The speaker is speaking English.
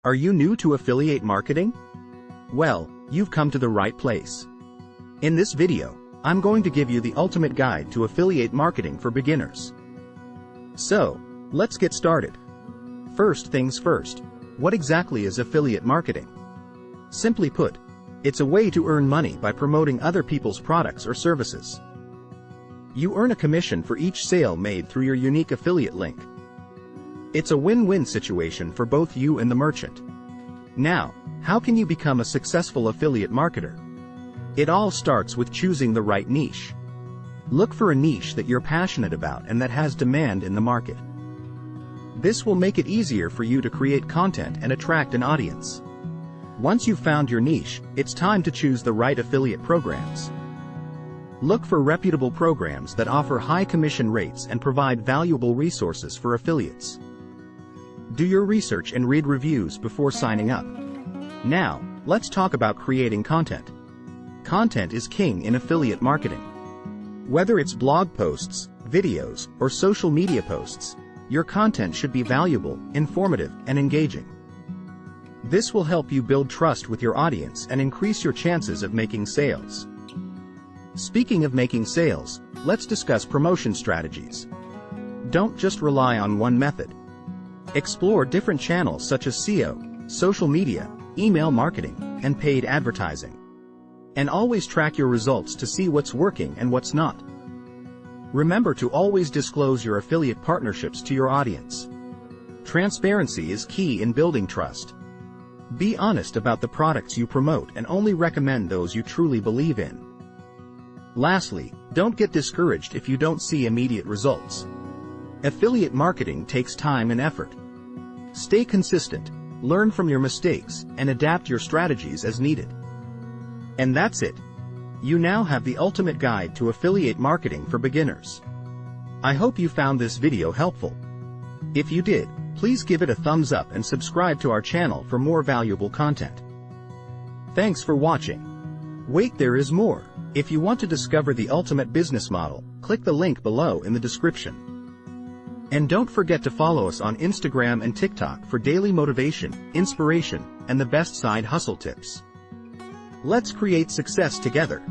Are you new to affiliate marketing? Well, you've come to the right place. In this video, I'm going to give you the ultimate guide to affiliate marketing for beginners. So, let's get started. First things first, what exactly is affiliate marketing? Simply put, it's a way to earn money by promoting other people's products or services. You earn a commission for each sale made through your unique affiliate link. It's a win-win situation for both you and the merchant. Now, how can you become a successful affiliate marketer? It all starts with choosing the right niche. Look for a niche that you're passionate about and that has demand in the market. This will make it easier for you to create content and attract an audience. Once you've found your niche, it's time to choose the right affiliate programs. Look for reputable programs that offer high commission rates and provide valuable resources for affiliates. Do your research and read reviews before signing up. Now, let's talk about creating content. Content is king in affiliate marketing. Whether it's blog posts, videos, or social media posts, your content should be valuable, informative, and engaging. This will help you build trust with your audience and increase your chances of making sales. Speaking of making sales, let's discuss promotion strategies. Don't just rely on one method. Explore different channels such as SEO, social media, email marketing, and paid advertising. And always track your results to see what's working and what's not. Remember to always disclose your affiliate partnerships to your audience. Transparency is key in building trust. Be honest about the products you promote and only recommend those you truly believe in. Lastly, don't get discouraged if you don't see immediate results. Affiliate marketing takes time and effort. Stay consistent, learn from your mistakes, and adapt your strategies as needed. And that's it. You now have the ultimate guide to affiliate marketing for beginners. I hope you found this video helpful. If you did, please give it a thumbs up and subscribe to our channel for more valuable content. Thanks for watching. Wait, there is more. If you want to discover the ultimate business model, click the link below in the description. And don't forget to follow us on Instagram and TikTok for daily motivation, inspiration, and the best side hustle tips. Let's create success together.